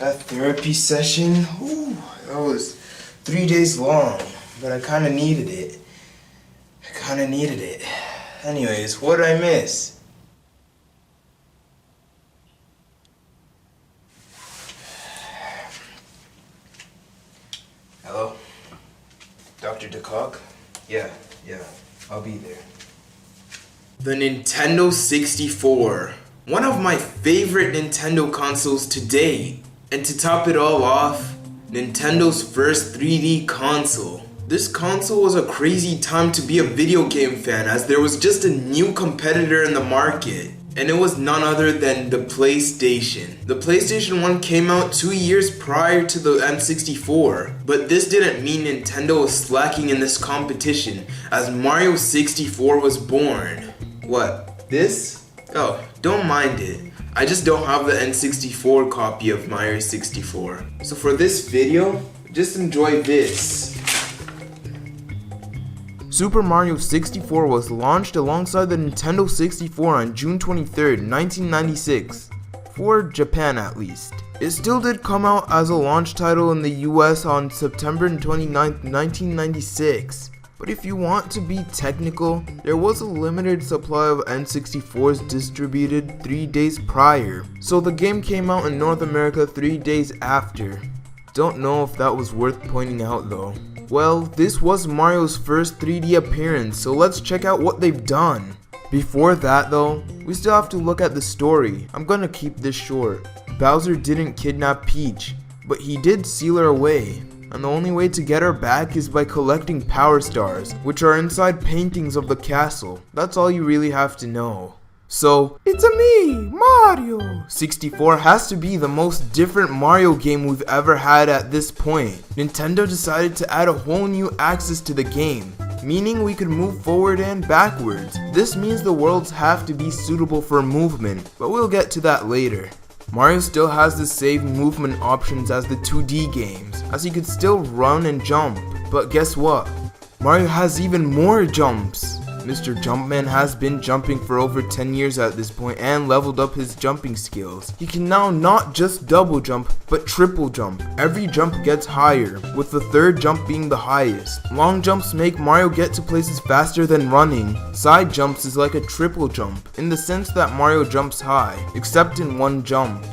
That therapy session, ooh, that was 3 days long, but I kinda needed it. Anyways, what did I miss? Hello? Dr. DeCock? Yeah, I'll be there. The Nintendo 64. One of my favorite Nintendo consoles to date. And to top it all off, Nintendo's first 3D console. This console was a crazy time to be a video game fan, as there was just a new competitor in the market. And it was none other than the PlayStation. The PlayStation 1 came out 2 years prior to the N64, but this didn't mean Nintendo was slacking in this competition, as Mario 64 was born. What, this? Oh, don't mind it. I just don't have the N64 copy of Mario 64. So for this video, just enjoy this. Super Mario 64 was launched alongside the Nintendo 64 on June 23rd, 1996, for Japan at least. It still did come out as a launch title in the US on September 29th, 1996. But if you want to be technical, there was a limited supply of N64s distributed 3 days prior, so the game came out in North America 3 days after. Don't know if that was worth pointing out though. Well, this was Mario's first 3D appearance, so let's check out what they've done. Before that though, we still have to look at the story. I'm gonna keep this short. Bowser didn't kidnap Peach, but he did seal her away. And the only way to get her back is by collecting Power Stars, which are inside paintings of the castle. That's all you really have to know. So, it's me, Mario! 64 has to be the most different Mario game we've ever had at this point. Nintendo decided to add a whole new axis to the game, meaning we could move forward and backwards. This means the worlds have to be suitable for movement, but we'll get to that later. Mario still has the same movement options as the 2D games, as he could still run and jump. But guess what? Mario has even more jumps! Mr. Jumpman has been jumping for over 10 years at this point and leveled up his jumping skills. He can now not just double jump, but triple jump. Every jump gets higher, with the third jump being the highest. Long jumps make Mario get to places faster than running. Side jumps is like a triple jump, in the sense that Mario jumps high, except in one jump.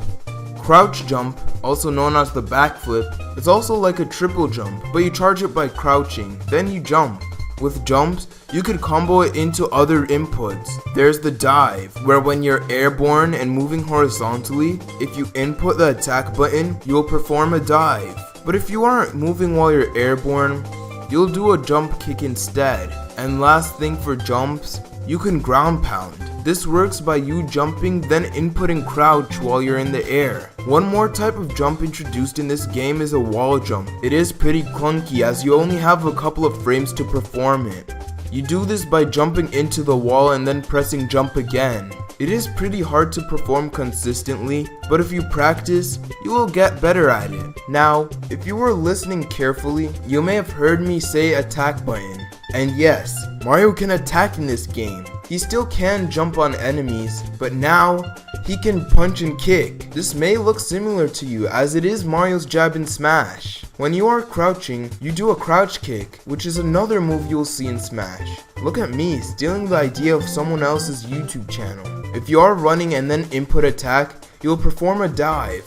Crouch jump, also known as the backflip, is also like a triple jump, but you charge it by crouching, then you jump. With jumps, you could combo it into other inputs. There's the dive, where when you're airborne and moving horizontally, if you input the attack button, you'll perform a dive. But if you aren't moving while you're airborne, you'll do a jump kick instead. And last thing for jumps, you can ground pound. This works by you jumping then inputting crouch while you're in the air. One more type of jump introduced in this game is a wall jump. It is pretty clunky as you only have a couple of frames to perform it. You do this by jumping into the wall and then pressing jump again. It is pretty hard to perform consistently, but if you practice, you will get better at it. Now, if you were listening carefully, you may have heard me say attack button. And yes, Mario can attack in this game. He still can jump on enemies, but now he can punch and kick. This may look similar to you as it is Mario's jab and smash. When you are crouching, you do a crouch kick, which is another move you'll see in Smash. Look at me, stealing the idea of someone else's YouTube channel. If you are running and then input attack, you'll perform a dive.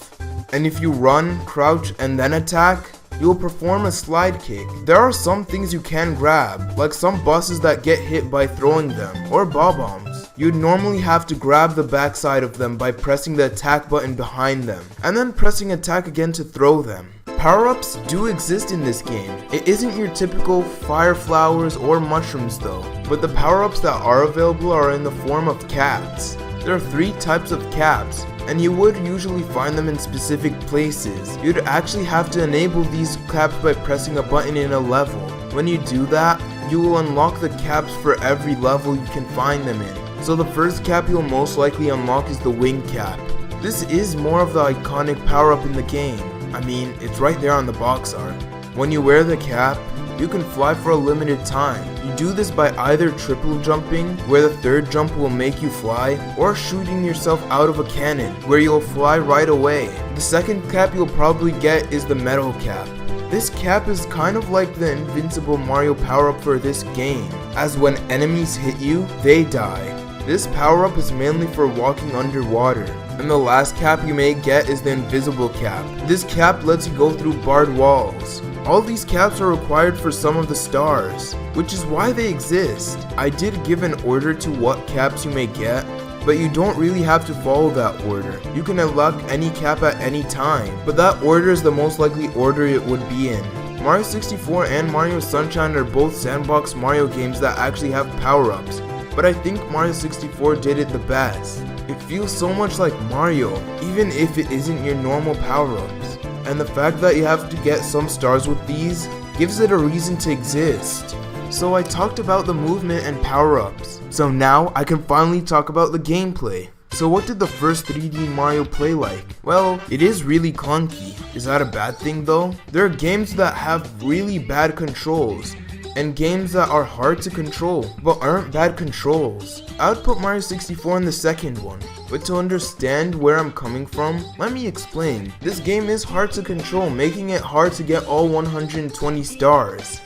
And if you run, crouch, and then attack, you'll perform a slide kick. There are some things you can grab, like some bosses that get hit by throwing them, or Bob-ombs. You'd normally have to grab the backside of them by pressing the attack button behind them, and then pressing attack again to throw them. Power-ups do exist in this game. It isn't your typical fire flowers or mushrooms though, but the power-ups that are available are in the form of caps. There are 3 types of caps, and you would usually find them in specific places. You'd actually have to enable these caps by pressing a button in a level. When you do that, you will unlock the caps for every level you can find them in. So the first cap you'll most likely unlock is the wing cap. This is more of the iconic power-up in the game. I mean, it's right there on the box art. When you wear the cap, you can fly for a limited time. You do this by either triple jumping, where the third jump will make you fly, or shooting yourself out of a cannon, where you'll fly right away. The second cap you'll probably get is the metal cap. This cap is kind of like the invincible Mario power-up for this game, as when enemies hit you, they die. This power-up is mainly for walking underwater. And the last cap you may get is the invisible cap. This cap lets you go through barred walls. All these caps are required for some of the stars, which is why they exist. I did give an order to what caps you may get, but you don't really have to follow that order. You can unlock any cap at any time, but that order is the most likely order it would be in. Mario 64 and Mario Sunshine are both sandbox Mario games that actually have power-ups, but I think Mario 64 did it the best. It feels so much like Mario, even if it isn't your normal power-ups. And the fact that you have to get some stars with these gives it a reason to exist. So I talked about the movement and power-ups. So now I can finally talk about the gameplay. So what did the first 3D Mario play like? Well, it is really clunky. Is that a bad thing though? There are games that have really bad controls, and games that are hard to control, but aren't bad controls. I would put Mario 64 in the second one, but to understand where I'm coming from, let me explain. This game is hard to control, making it hard to get all 120 stars.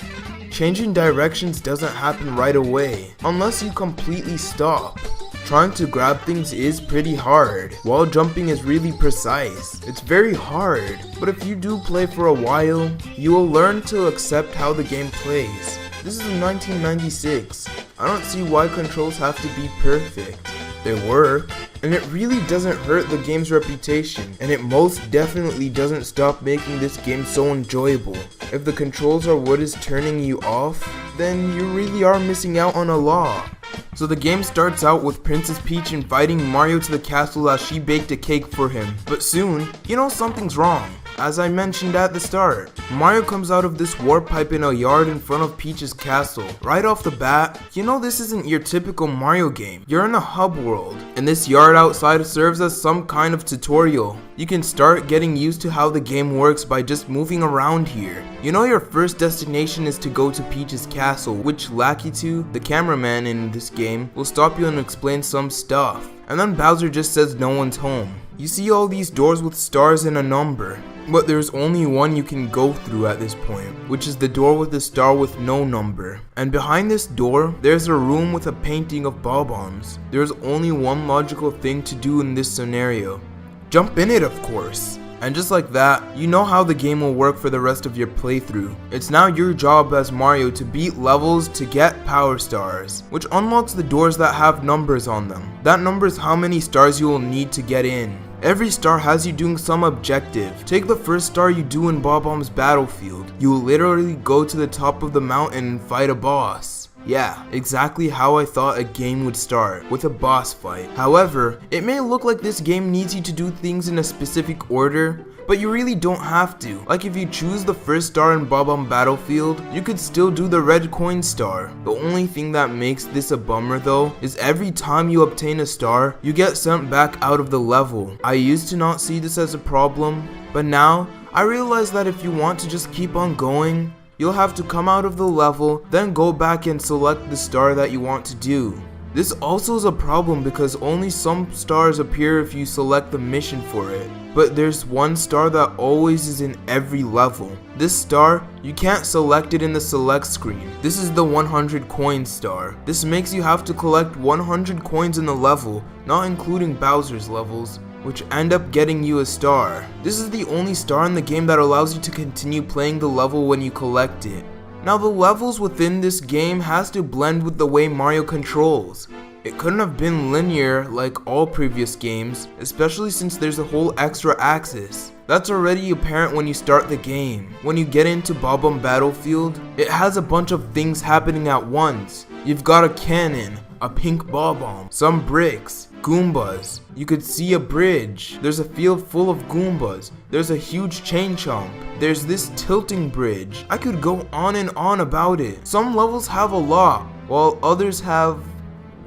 Changing directions doesn't happen right away, unless you completely stop. Trying to grab things is pretty hard, while jumping is really precise. It's very hard, but if you do play for a while, you will learn to accept how the game plays. This is 1996. I don't see why controls have to be perfect. They work, and it really doesn't hurt the game's reputation, and it most definitely doesn't stop making this game so enjoyable. If the controls are what is turning you off, then you really are missing out on a lot. So the game starts out with Princess Peach inviting Mario to the castle as she baked a cake for him. But soon, you know something's wrong. As I mentioned at the start, Mario comes out of this warp pipe in a yard in front of Peach's castle. Right off the bat, you know this isn't your typical Mario game. You're in a hub world, and this yard outside serves as some kind of tutorial. You can start getting used to how the game works by just moving around here. You know your first destination is to go to Peach's castle, which Lakitu, the cameraman in this game, will stop you and explain some stuff. And then Bowser just says no one's home. You see all these doors with stars and a number, but there's only one you can go through at this point, which is the door with the star with no number. And behind this door, there's a room with a painting of Bob-ombs. There's only one logical thing to do in this scenario. Jump in it, of course. And just like that, you know how the game will work for the rest of your playthrough. It's now your job as Mario to beat levels to get power stars, which unlocks the doors that have numbers on them. That number is how many stars you will need to get in. Every star has you doing some objective. Take the first star you do in Bob-omb's battlefield. You will literally go to the top of the mountain and fight a boss. Yeah, exactly how I thought a game would start, with a boss fight. However, it may look like this game needs you to do things in a specific order, but you really don't have to. Like if you choose the first star in Bob-omb Battlefield, you could still do the red coin star. The only thing that makes this a bummer though, is every time you obtain a star, you get sent back out of the level. I used to not see this as a problem, but now, I realize that if you want to just keep on going, you'll have to come out of the level, then go back and select the star that you want to do. This also is a problem because only some stars appear if you select the mission for it. But there's one star that always is in every level. This star, you can't select it in the select screen. This is the 100 coin star. This makes you have to collect 100 coins in the level, not including Bowser's levels, which end up getting you a star. This is the only star in the game that allows you to continue playing the level when you collect it. Now the levels within this game has to blend with the way Mario controls. It couldn't have been linear like all previous games, especially since there's a whole extra axis. That's already apparent when you start the game. When you get into Bob-omb Battlefield, it has a bunch of things happening at once. You've got a cannon, a pink Bob-omb, some bricks, Goombas. You could see a bridge. There's a field full of Goombas. There's a huge chain chomp. There's this tilting bridge. I could go on and on about it. Some levels have a lot, while others have,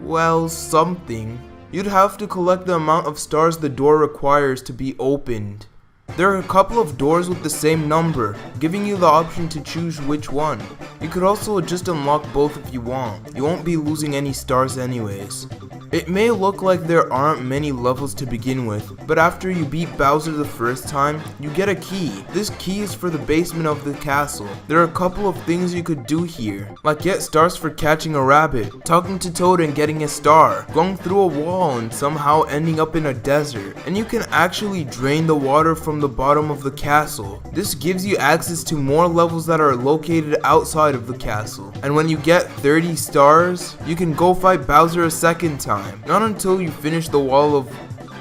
well, something. You'd have to collect the amount of stars the door requires to be opened. There are a couple of doors with the same number, giving you the option to choose which one. You could also just unlock both if you want. You won't be losing any stars anyways. It may look like there aren't many levels to begin with, but after you beat Bowser the first time, you get a key. This key is for the basement of the castle. There are a couple of things you could do here, like get stars for catching a rabbit, talking to Toad and getting a star, going through a wall and somehow ending up in a desert, and you can actually drain the water from the bottom of the castle. This gives you access to more levels that are located outside of the castle, and when you get 30 stars, you can go fight Bowser a second time. Not until you finish the wall of,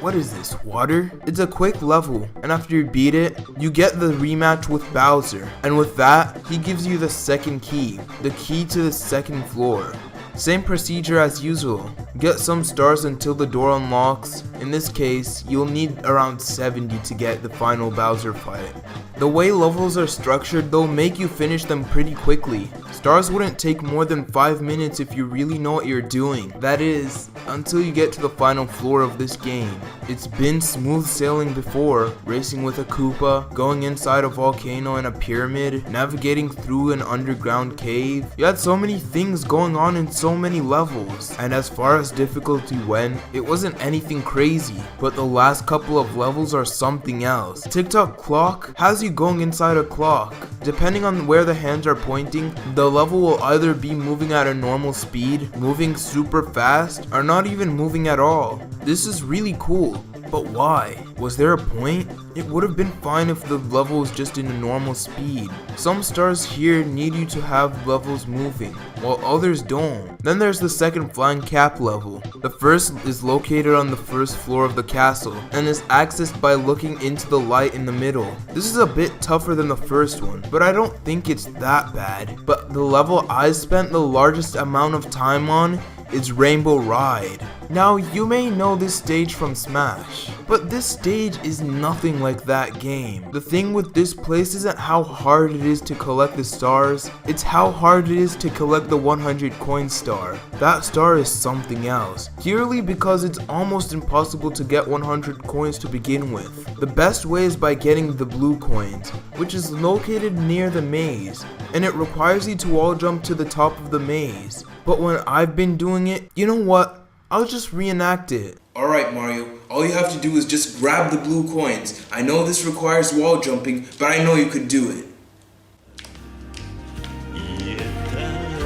what is this, water? It's a quick level, and after you beat it, you get the rematch with Bowser, and with that, he gives you the second key, the key to the second floor. Same procedure as usual. Get some stars until the door unlocks. In this case, you'll need around 70 to get the final Bowser fight. The way levels are structured though make you finish them pretty quickly. Stars wouldn't take more than 5 minutes if you really know what you're doing. That is, until you get to the final floor of this game. It's been smooth sailing before, racing with a Koopa, going inside a volcano and a pyramid, navigating through an underground cave. You had so many things going on in so many levels, and as far as difficulty went, it wasn't anything crazy, but the last couple of levels are something else. TikTok clock has you going inside a clock. Depending on where the hands are pointing, the level will either be moving at a normal speed, moving super fast, or not even moving at all. This is really cool. But why? Was there a point? It would have been fine if the level was just in a normal speed. Some stars here need you to have levels moving, while others don't. Then there's the second flying cap level. The first is located on the first floor of the castle, and is accessed by looking into the light in the middle. This is a bit tougher than the first one, but I don't think it's that bad. But the level I spent the largest amount of time on is Rainbow Ride. Now you may know this stage from Smash, but this stage is nothing like that game. The thing with this place isn't how hard it is to collect the stars, it's how hard it is to collect the 100 coin star. That star is something else, purely because it's almost impossible to get 100 coins to begin with. The best way is by getting the blue coins, which is located near the maze, and it requires you to wall jump to the top of the maze. But when I've been doing it, you know what? I'll just reenact it. Alright Mario, all you have to do is just grab the blue coins. I know this requires wall jumping, but I know you could do it.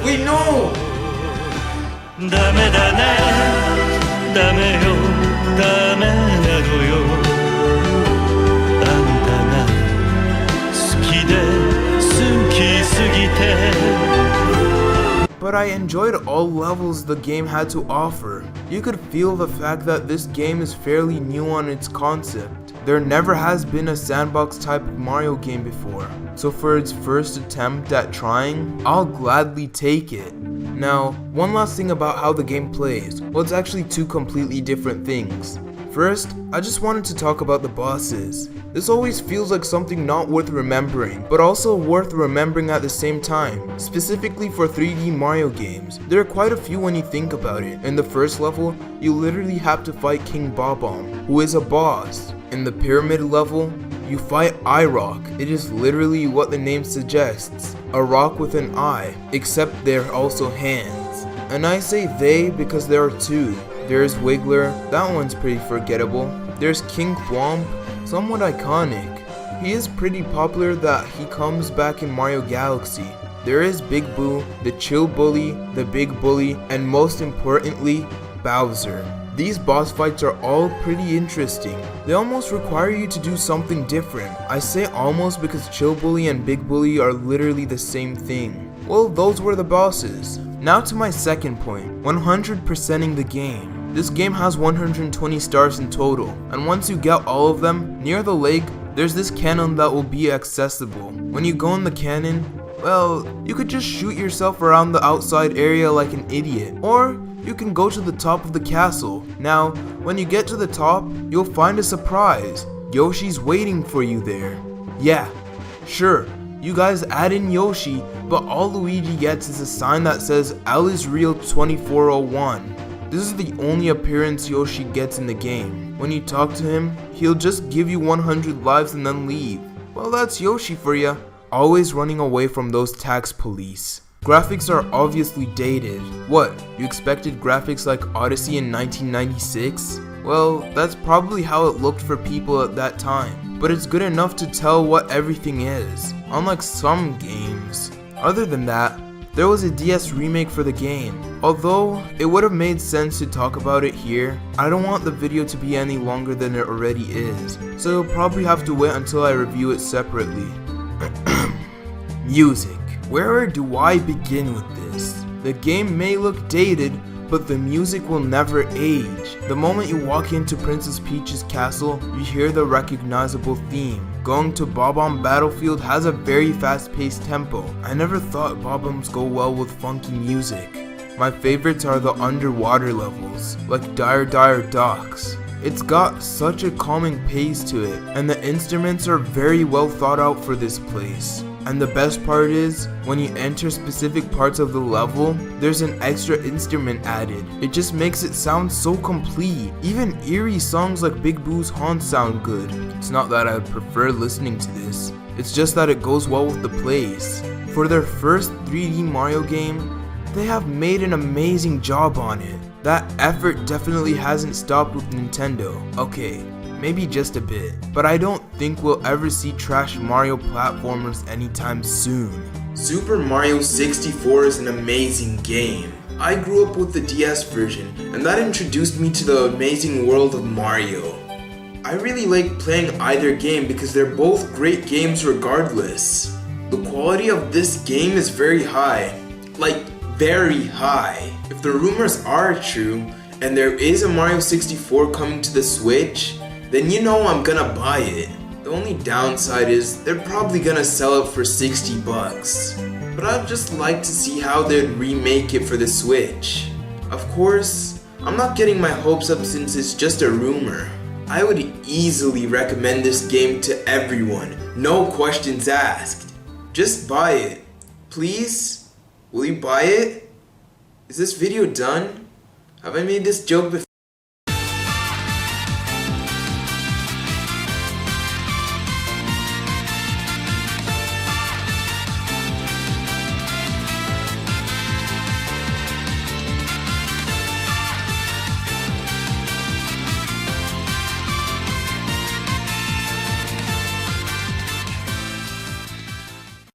Wait, no! But I enjoyed all levels the game had to offer. You could feel the fact that this game is fairly new on its concept. There never has been a sandbox type of Mario game before, so for its first attempt at trying, I'll gladly take it. Now, one last thing about how the game plays. Well, it's actually two completely different things. First, I just wanted to talk about the bosses. This always feels like something not worth remembering, but also worth remembering at the same time. Specifically for 3D Mario games, there are quite a few when you think about it. In the first level, you literally have to fight King Bob-omb, who is a boss. In the pyramid level, you fight I-Rock. It is literally what the name suggests, a rock with an eye, except they're also hands. And I say they because there are two. There's Wiggler, that one's pretty forgettable. There's King Bob-omb, somewhat iconic. He is pretty popular that he comes back in Mario Galaxy. There is Big Boo, the Chill Bully, the Big Bully, and most importantly, Bowser. These boss fights are all pretty interesting. They almost require you to do something different. I say almost because Chill Bully and Big Bully are literally the same thing. Well, those were the bosses. Now to my second point, 100%ing the game. This game has 120 stars in total, and once you get all of them, near the lake, there's this cannon that will be accessible. When you go in the cannon, well, you could just shoot yourself around the outside area like an idiot, or you can go to the top of the castle. Now, when you get to the top, you'll find a surprise. Yoshi's waiting for you there. Yeah, sure, you guys add in Yoshi, but all Luigi gets is a sign that says L is real 2401. This is the only appearance Yoshi gets in the game. When you talk to him, he'll just give you 100 lives and then leave. Well, that's Yoshi for ya. Always running away from those tax police. Graphics are obviously dated. What, you expected graphics like Odyssey in 1996? Well, that's probably how it looked for people at that time. But it's good enough to tell what everything is, unlike some games. Other than that, there was a DS remake for the game. Although, it would have made sense to talk about it here, I don't want the video to be any longer than it already is, so you'll probably have to wait until I review it separately. Music. Where do I begin with this? The game may look dated, but the music will never age. The moment you walk into Princess Peach's castle, you hear the recognizable theme. Going to Bob-omb Battlefield has a very fast-paced tempo. I never thought Bob-ombs go well with funky music. My favorites are the underwater levels, like Dire Docks. It's got such a calming pace to it, and the instruments are very well thought out for this place. And the best part is, when you enter specific parts of the level, there's an extra instrument added. It just makes it sound so complete. Even eerie songs like Big Boo's Haunt sound good. It's not that I would prefer listening to this, it's just that it goes well with the place. For their first 3D Mario game, they have made an amazing job on it. That effort definitely hasn't stopped with Nintendo. Okay, maybe just a bit, but I don't think we'll ever see trash Mario platformers anytime soon. Super Mario 64 is an amazing game. I grew up with the DS version, and that introduced me to the amazing world of Mario. I really like playing either game because they're both great games regardless. The quality of this game is very high, like very high. If the rumors are true, and there is a Mario 64 coming to the Switch, then you know I'm gonna buy it. The only downside is they're probably gonna sell it for 60 bucks. But I'd just like to see how they'd remake it for the Switch. Of course, I'm not getting my hopes up since it's just a rumor. I would easily recommend this game to everyone, no questions asked. Just buy it. Please? Will you buy it? Is this video done? Have I made this joke before?